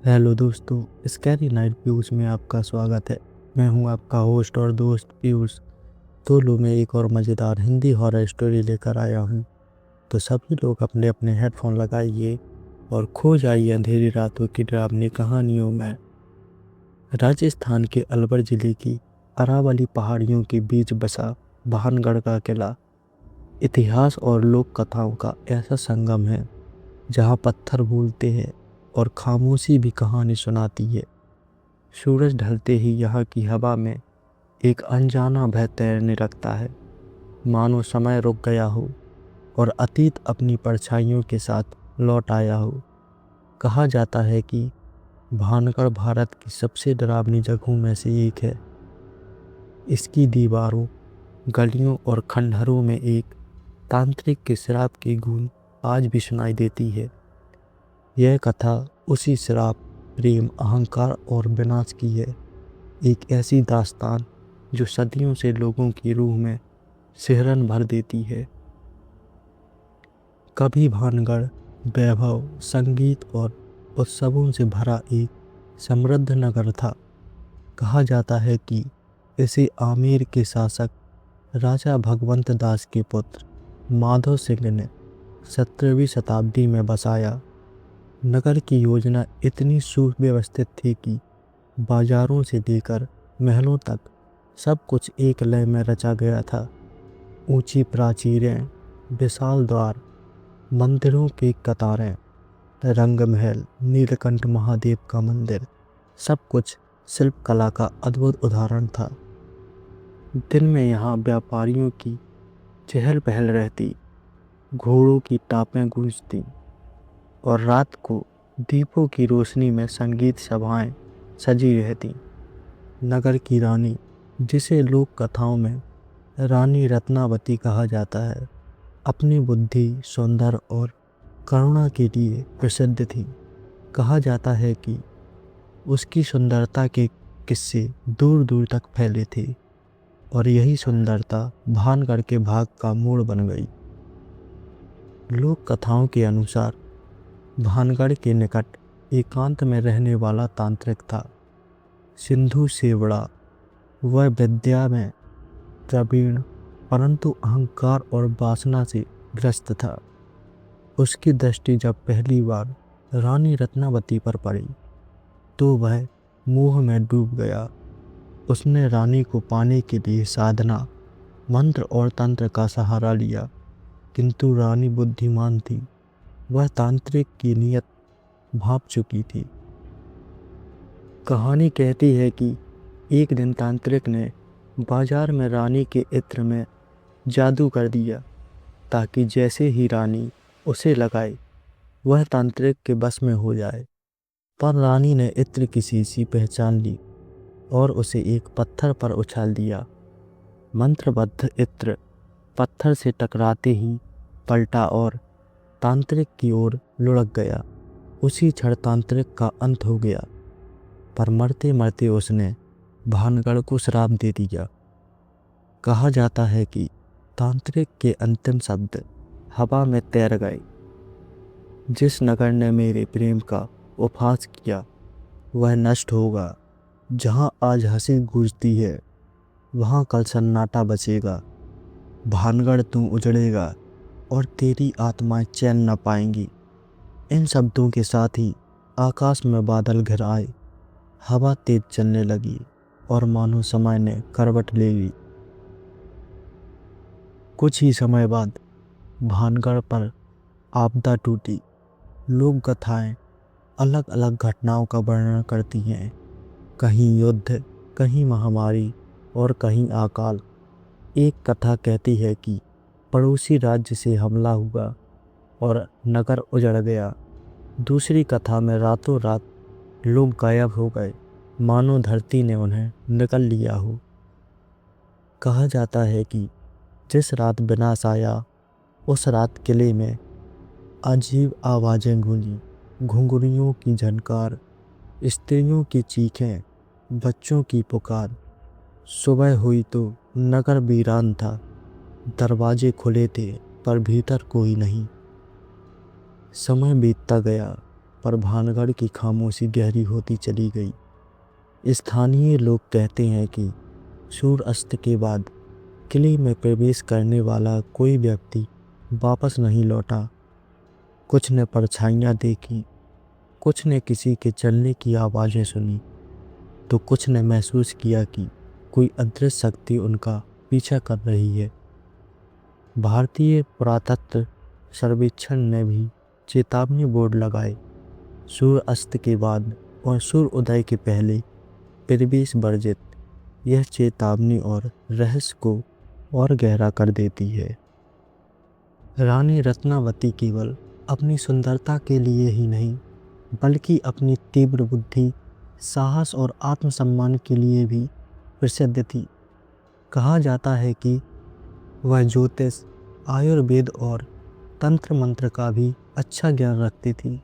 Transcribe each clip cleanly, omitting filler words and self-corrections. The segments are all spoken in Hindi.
हेलो दोस्तों, स्कैरी नाइट व्यूज़ में आपका स्वागत है। मैं हूं आपका होस्ट और दोस्त पीयूष। तो लो मैं एक और मज़ेदार हिंदी हॉरर स्टोरी लेकर आया हूं। तो सभी लोग अपने अपने हेडफोन लगाइए और खो जाइए अंधेरी रातों की डरावनी कहानियों में। राजस्थान के अलवर ज़िले की अरावली पहाड़ियों के बीच बसा भानगढ़ का किला इतिहास और लोक कथाओं का ऐसा संगम है जहां पत्थर बोलते हैं और खामोशी भी कहानी सुनाती है। सूरज ढलते ही यहाँ की हवा में एक अनजाना भय तैरने लगता है, मानो समय रुक गया हो और अतीत अपनी परछाइयों के साथ लौट आया हो। कहा जाता है कि भानगढ़ भारत की सबसे डरावनी जगहों में से एक है। इसकी दीवारों, गलियों और खंडहरों में एक तांत्रिक के श्राप की गूंज आज भी सुनाई देती है। यह कथा उसी श्राप, प्रेम, अहंकार और विनाश की है। एक ऐसी दास्तान जो सदियों से लोगों की रूह में सिहरन भर देती है। कभी भानगढ़ वैभव, संगीत और उत्सवों से भरा एक समृद्ध नगर था। कहा जाता है कि इसे आमेर के शासक राजा भगवंत दास के पुत्र माधव सिंह ने 17वीं शताब्दी में बसाया। नगर की योजना इतनी सुव्यवस्थित थी कि बाजारों से लेकर महलों तक सब कुछ एक लय में रचा गया था। ऊंची प्राचीरें, विशाल द्वार, मंदिरों की कतारें, रंग महल, नीलकंठ महादेव का मंदिर, सब कुछ शिल्प कला का अद्भुत उदाहरण था। दिन में यहाँ व्यापारियों की चहल पहल रहती, घोड़ों की टापें गूंजती और रात को दीपों की रोशनी में संगीत सभाएं सजी रहती। नगर की रानी, जिसे लोक कथाओं में रानी रत्नावती कहा जाता है, अपनी बुद्धि, सौंदर्य और करुणा के लिए प्रसिद्ध थी। कहा जाता है कि उसकी सुंदरता के किस्से दूर दूर तक फैले थे और यही सुंदरता भानगढ़ के भाग का मोड़ बन गई। लोक कथाओं के अनुसार भानगढ़ के निकट एकांत में रहने वाला तांत्रिक था सिंधु सेवड़ा। वह विद्या में प्रवीण, परंतु अहंकार और वासना से ग्रस्त था। उसकी दृष्टि जब पहली बार रानी रत्नावती पर पड़ी तो वह मोह में डूब गया। उसने रानी को पाने के लिए साधना, मंत्र और तंत्र का सहारा लिया, किंतु रानी बुद्धिमान थी। वह तांत्रिक की नीयत भांप चुकी थी। कहानी कहती है कि एक दिन तांत्रिक ने बाजार में रानी के इत्र में जादू कर दिया ताकि जैसे ही रानी उसे लगाए वह तांत्रिक के बस में हो जाए। पर रानी ने इत्र की शीशी पहचान ली और उसे एक पत्थर पर उछाल दिया। मंत्रबद्ध इत्र पत्थर से टकराते ही पलटा और तांत्रिक की ओर लुढ़क गया। उसी क्षण तांत्रिक का अंत हो गया। पर मरते मरते उसने भानगढ़ को श्राप दे दिया। कहा जाता है कि तांत्रिक के अंतिम शब्द हवा में तैर गए। जिस नगर ने मेरे प्रेम का उपहास किया वह नष्ट होगा। जहाँ आज हंसी गूंजती है वहाँ कल सन्नाटा बचेगा। भानगढ़ तू उजड़ेगा और तेरी आत्माएं चैन न पाएंगी। इन शब्दों के साथ ही आकाश में बादल घिर आए, हवा तेज चलने लगी और मानो समय ने करवट ले ली। कुछ ही समय बाद भानगढ़ पर आपदा टूटी। लोक कथाएं अलग अलग घटनाओं का वर्णन करती हैं, कहीं युद्ध, कहीं महामारी और कहीं अकाल। एक कथा कहती है कि पड़ोसी राज्य से हमला हुआ और नगर उजड़ गया। दूसरी कथा में रातों रात लोग गायब हो गए, मानो धरती ने उन्हें निगल लिया हो। कहा जाता है कि जिस रात विनाश आया उस रात किले में अजीब आवाज़ें गूंजी, घुंघरुओं की झनकार, स्त्रियों की चीखें, बच्चों की पुकार। सुबह हुई तो नगर वीरान था, दरवाजे खुले थे पर भीतर कोई नहीं। समय बीतता गया, पर भानगढ़ की खामोशी गहरी होती चली गई। स्थानीय लोग कहते हैं कि सूर्य अस्त के बाद किले में प्रवेश करने वाला कोई व्यक्ति वापस नहीं लौटा। कुछ ने परछाइयाँ देखी, कुछ ने किसी के चलने की आवाज़ें सुनी, तो कुछ ने महसूस किया कि कोई अदृश्य शक्ति उनका पीछा कर रही है। भारतीय पुरातत्व सर्वेक्षण ने भी चेतावनी बोर्ड लगाए। सूर्य अस्त के बाद और सूर्य उदय के पहले प्रवेश वर्जित। यह चेतावनी और रहस्य को और गहरा कर देती है। रानी रत्नावती केवल अपनी सुंदरता के लिए ही नहीं, बल्कि अपनी तीव्र बुद्धि, साहस और आत्मसम्मान के लिए भी प्रसिद्ध थी। कहा जाता है कि वह ज्योतिष, आयुर्वेद और तंत्र मंत्र का भी अच्छा ज्ञान रखती थी।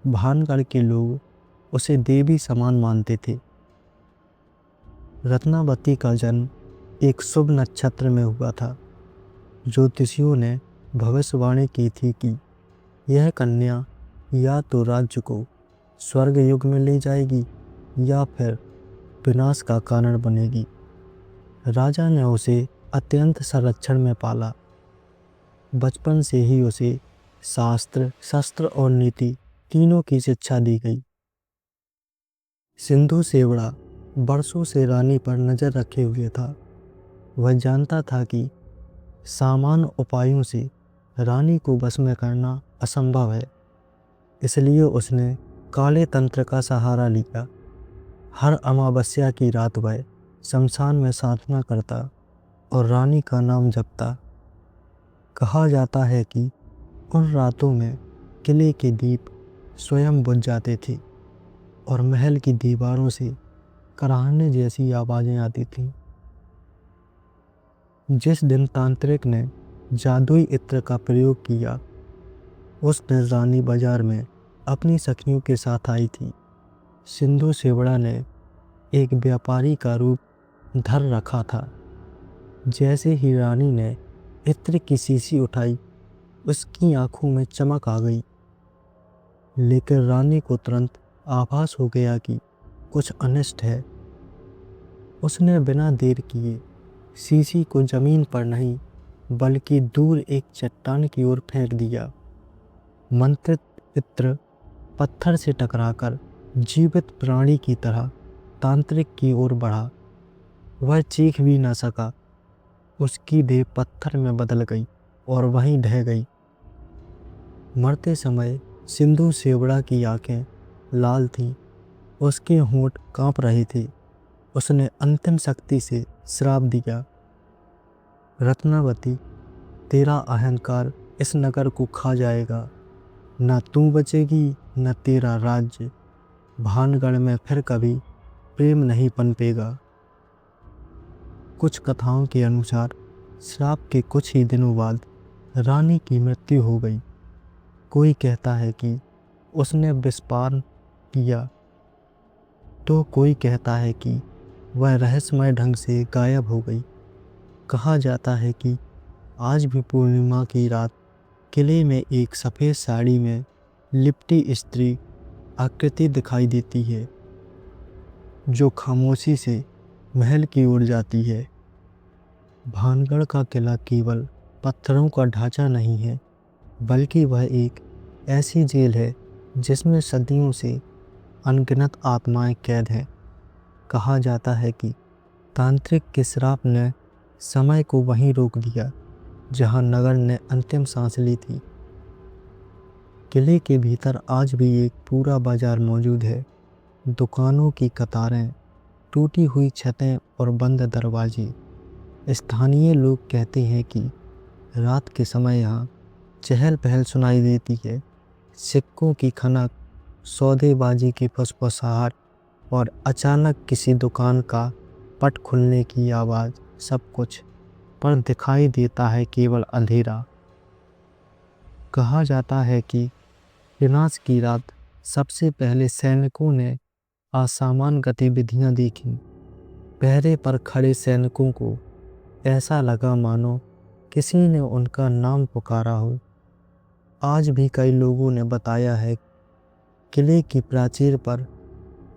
भानगढ़ के लोग उसे देवी समान मानते थे। रत्नावती का जन्म एक शुभ नक्षत्र में हुआ था। ज्योतिषियों ने भविष्यवाणी की थी कि यह कन्या या तो राज्य को स्वर्ग युग में ले जाएगी या फिर विनाश का कारण बनेगी। राजा ने उसे अत्यंत संरक्षण में पाला। बचपन से ही उसे शास्त्र, शस्त्र और नीति तीनों की शिक्षा दी गई। सिंधु सेवड़ा वर्षों से रानी पर नजर रखे हुए था। वह जानता था कि सामान्य उपायों से रानी को वश में करना असंभव है, इसलिए उसने काले तंत्र का सहारा लिया। हर अमावस्या की रात वह शमशान में साधना करता और रानी का नाम जपता। कहा जाता है कि उन रातों में किले के दीप स्वयं बुझ जाते थे और महल की दीवारों से कराहने जैसी आवाज़ें आती थीं। जिस दिन तांत्रिक ने जादुई इत्र का प्रयोग किया, उस दिन रानी बाजार में अपनी सखियों के साथ आई थी। सिंधु सेवड़ा ने एक व्यापारी का रूप धर रखा था। जैसे ही रानी ने इत्र की शीशी उठाई, उसकी आंखों में चमक आ गई। लेकिन रानी को तुरंत आभास हो गया कि कुछ अनिष्ट है। उसने बिना देर किए शीशी को जमीन पर नहीं, बल्कि दूर एक चट्टान की ओर फेंक दिया। मंत्रित इत्र पत्थर से टकराकर जीवित प्राणी की तरह तांत्रिक की ओर बढ़ा। वह चीख भी न सका। उसकी देह पत्थर में बदल गई और वहीं ढह गई। मरते समय सिंधु सेवड़ा की आंखें लाल थीं, उसके होंठ कांप रहे थे। उसने अंतिम शक्ति से श्राप दिया, रत्नावती, तेरा अहंकार इस नगर को खा जाएगा। न तू बचेगी, न तेरा राज्य। भानगढ़ में फिर कभी प्रेम नहीं पनपेगा। कुछ कथाओं के अनुसार श्राप के कुछ ही दिनों बाद रानी की मृत्यु हो गई। कोई कहता है कि उसने विषपान किया, तो कोई कहता है कि वह रहस्यमय ढंग से गायब हो गई। कहा जाता है कि आज भी पूर्णिमा की रात किले में एक सफ़ेद साड़ी में लिपटी स्त्री आकृति दिखाई देती है, जो खामोशी से महल की ओर जाती है। भानगढ़ का किला केवल पत्थरों का ढांचा नहीं है, बल्कि वह एक ऐसी जेल है जिसमें सदियों से अनगिनत आत्माएं कैद हैं। कहा जाता है कि तांत्रिक के श्राप ने समय को वहीं रोक दिया जहां नगर ने अंतिम सांस ली थी। किले के भीतर आज भी एक पूरा बाजार मौजूद है। दुकानों की कतारें, टूटी हुई छतें और बंद दरवाजे। स्थानीय लोग कहते हैं कि रात के समय यहाँ चहल पहल सुनाई देती है। सिक्कों की खनक, सौदेबाजी की फुसफुसाहट और अचानक किसी दुकान का पट खुलने की आवाज़, सब कुछ पर दिखाई देता है केवल अंधेरा। कहा जाता है कि विनाश की रात सबसे पहले सैनिकों ने असामान्य गतिविधियां देखीं। पहरे पर खड़े सैनिकों को ऐसा लगा मानो किसी ने उनका नाम पुकारा हो। आज भी कई लोगों ने बताया है किले की प्राचीर पर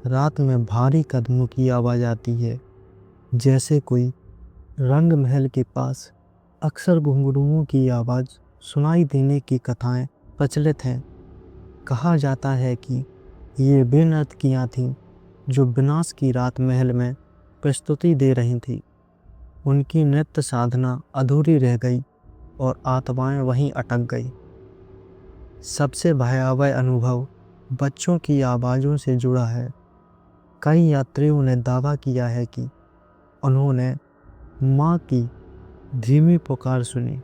रात में भारी कदमों की आवाज़ आती है, जैसे कोई रंग महल के पास अक्सर घुंघरूओं की आवाज़ सुनाई देने की कथाएं प्रचलित हैं। कहा जाता है कि ये वे नर्तकियाँ थीं जो विनाश की रात महल में प्रस्तुति दे रही थीं। उनकी नृत्य साधना अधूरी रह गई और आत्माएं वहीं अटक गई। सबसे भयावह अनुभव बच्चों की आवाज़ों से जुड़ा है। कई यात्रियों ने दावा किया है कि उन्होंने माँ की धीमी पुकार सुनी।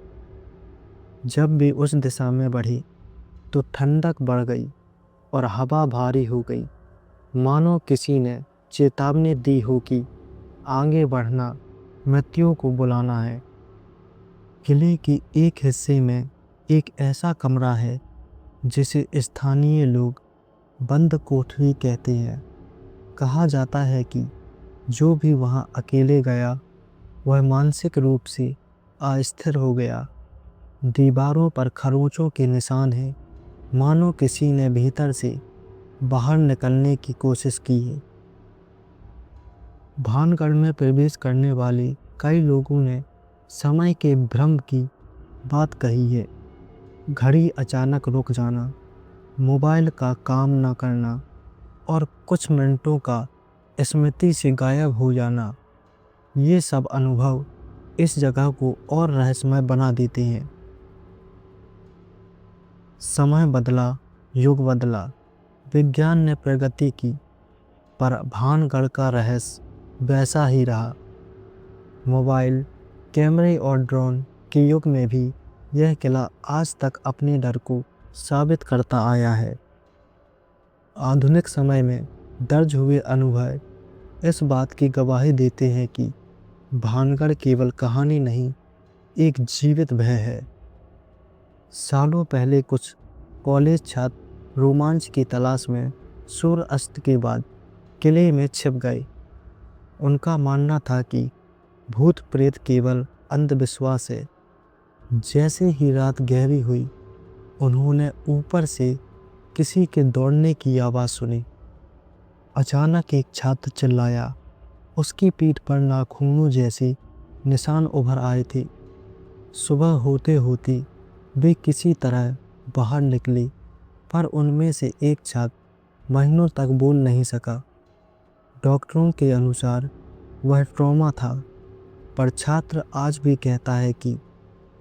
जब भी उस दिशा में बढ़ी तो ठंडक बढ़ गई और हवा भारी हो गई, मानो किसी ने चेतावनी दी हो कि आगे बढ़ना मृत्यु को बुलाना है। किले के एक हिस्से में एक ऐसा कमरा है जिसे स्थानीय लोग बंद कोठरी कहते हैं। कहा जाता है कि जो भी वहां अकेले गया वह मानसिक रूप से अस्थिर हो गया। दीवारों पर खरोंचों के निशान हैं, मानो किसी ने भीतर से बाहर निकलने की कोशिश की है। भानगढ़ में प्रवेश करने वाले कई लोगों ने समय के भ्रम की बात कही है। घड़ी अचानक रुक जाना, मोबाइल का काम न करना और कुछ मिनटों का स्मृति से गायब हो जाना, ये सब अनुभव इस जगह को और रहस्यमय बना देते हैं। समय बदला, युग बदला, विज्ञान ने प्रगति की, पर भानगढ़ का रहस्य वैसा ही रहा। मोबाइल, कैमरे और ड्रोन के युग में भी यह किला आज तक अपने डर को साबित करता आया है। आधुनिक समय में दर्ज हुए अनुभव इस बात की गवाही देते हैं कि भानगढ़ केवल कहानी नहीं, एक जीवित भय है। सालों पहले कुछ कॉलेज छात्र रोमांच की तलाश में सूर्य अस्त के बाद किले में छिप गए। उनका मानना था कि भूत प्रेत केवल अंधविश्वास है। जैसे ही रात गहरी हुई, उन्होंने ऊपर से किसी के दौड़ने की आवाज़ सुनी। अचानक एक छात्र चिल्लाया। उसकी पीठ पर नाखूनों जैसे निशान उभर आए थे। सुबह होते होते वे किसी तरह बाहर निकले, पर उनमें से एक छात्र महीनों तक बोल नहीं सका। डॉक्टरों के अनुसार वह ट्रॉमा था, पर छात्र आज भी कहता है कि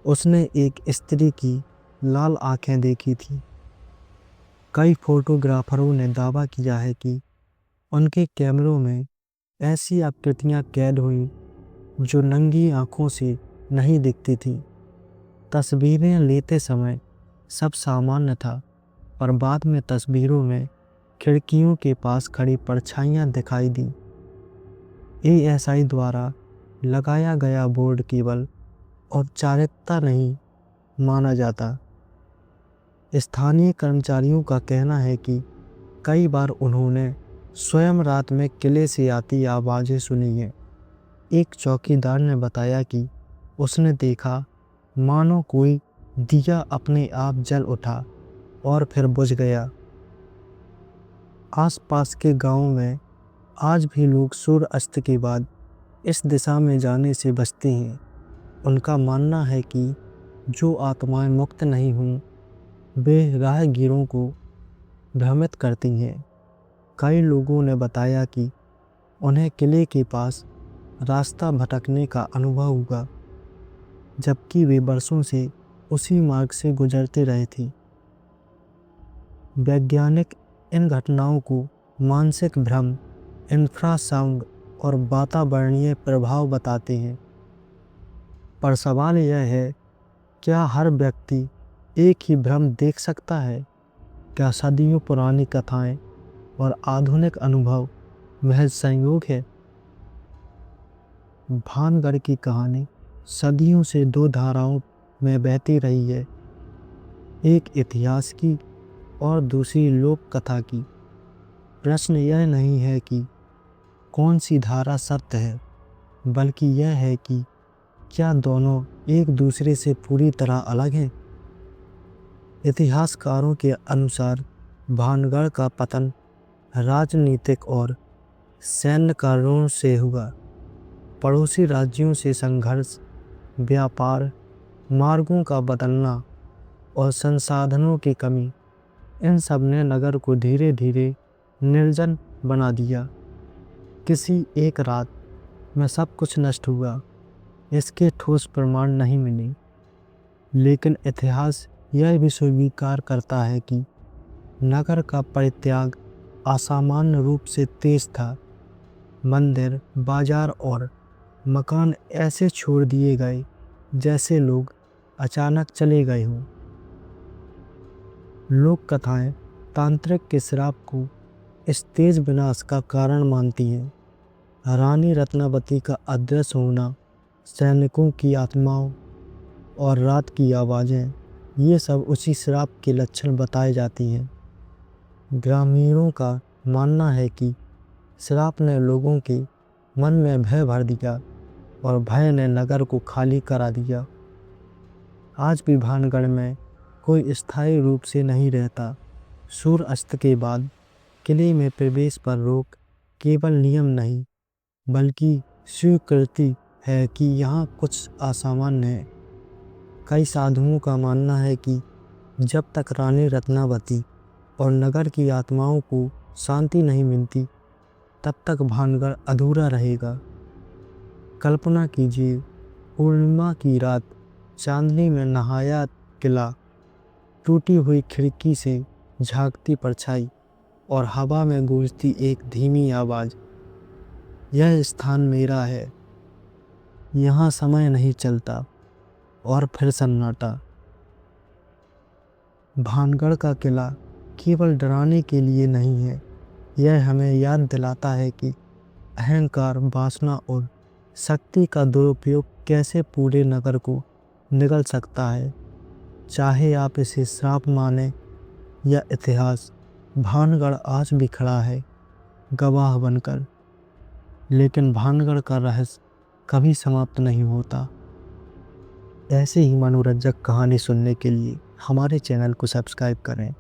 उसने एक स्त्री की लाल आंखें देखी थी। कई फोटोग्राफरों ने दावा किया है कि उनके कैमरों में ऐसी आकृतियां कैद हुईं जो नंगी आंखों से नहीं दिखती थीं। तस्वीरें लेते समय सब सामान्य था, पर बाद में तस्वीरों में खिड़कियों के पास खड़ी परछाइयां दिखाई दी। एएसआई द्वारा लगाया गया बोर्ड केवल औपचारिकता नहीं माना जाता। स्थानीय कर्मचारियों का कहना है कि कई बार उन्होंने स्वयं रात में किले से आती आवाज़ें सुनी हैं। एक चौकीदार ने बताया कि उसने देखा मानो कोई दिया अपने आप जल उठा और फिर बुझ गया। आसपास के गांवों में आज भी लोग सूर्य अस्त के बाद इस दिशा में जाने से बचते हैं। उनका मानना है कि जो आत्माएं मुक्त नहीं हुई, वे राहगीरों को भ्रमित करती हैं। कई लोगों ने बताया कि उन्हें किले के पास रास्ता भटकने का अनुभव हुआ, जबकि वे बरसों से उसी मार्ग से गुजरते रहे थे। वैज्ञानिक इन घटनाओं को मानसिक भ्रम, इंफ्रासाउंड और वातावरणीय प्रभाव बताते हैं। पर सवाल यह है, क्या हर व्यक्ति एक ही भ्रम देख सकता है? क्या सदियों पुरानी कथाएं और आधुनिक अनुभव महज संयोग है? भानगढ़ की कहानी सदियों से दो धाराओं में बहती रही है, एक इतिहास की और दूसरी लोक कथा की। प्रश्न यह नहीं है कि कौन सी धारा सत्य है, बल्कि यह है कि क्या दोनों एक दूसरे से पूरी तरह अलग हैं। इतिहासकारों के अनुसार भानगढ़ का पतन राजनीतिक और सैन्य कारणों से हुआ। पड़ोसी राज्यों से संघर्ष, व्यापार मार्गों का बदलना और संसाधनों की कमी, इन सब ने नगर को धीरे धीरे निर्जन बना दिया। किसी एक रात में सब कुछ नष्ट हुआ, इसके ठोस प्रमाण नहीं मिले, लेकिन इतिहास यह भी स्वीकार करता है कि नगर का परित्याग असामान्य रूप से तेज था। मंदिर, बाजार और मकान ऐसे छोड़ दिए गए जैसे लोग अचानक चले गए हों। लोक कथाएं तांत्रिक के श्राप को इस तेज विनाश का कारण मानती हैं। रानी रत्नावती का अदृश्य होना, सैनिकों की आत्माओं और रात की आवाज़ें, ये सब उसी श्राप के लक्षण बताए जाती हैं। ग्रामीणों का मानना है कि श्राप ने लोगों के मन में भय भर दिया और भय ने नगर को खाली करा दिया। आज भी भानगढ़ में कोई स्थायी रूप से नहीं रहता। सूर्य अस्त के बाद किले में प्रवेश पर रोक केवल नियम नहीं, बल्कि स्वीकृति है कि यहाँ कुछ असामान्य है। कई साधुओं का मानना है कि जब तक रानी रत्नावती और नगर की आत्माओं को शांति नहीं मिलती, तब तक भानगढ़ अधूरा रहेगा। कल्पना कीजिए, पूर्णिमा की रात, चांदनी में नहाया किला, टूटी हुई खिड़की से झांकती परछाई और हवा में गूंजती एक धीमी आवाज़, यह स्थान मेरा है। यहाँ समय नहीं चलता। और फिर सन्नाटा। भानगढ़ का किला केवल डराने के लिए नहीं है, यह हमें याद दिलाता है कि अहंकार, वासना और शक्ति का दुरुपयोग कैसे पूरे नगर को निगल सकता है। चाहे आप इसे श्राप माने या इतिहास, भानगढ़ आज भी खड़ा है गवाह बनकर। लेकिन भानगढ़ का रहस्य कभी समाप्त नहीं होता। ऐसे ही मनोरंजक कहानी सुनने के लिए हमारे चैनल को सब्सक्राइब करें,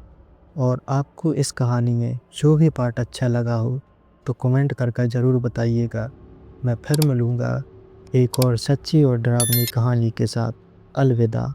और आपको इस कहानी में जो भी पार्ट अच्छा लगा हो तो कमेंट करके ज़रूर बताइएगा। मैं फिर मिलूँगा एक और सच्ची और डरावनी कहानी के साथ। अलविदा।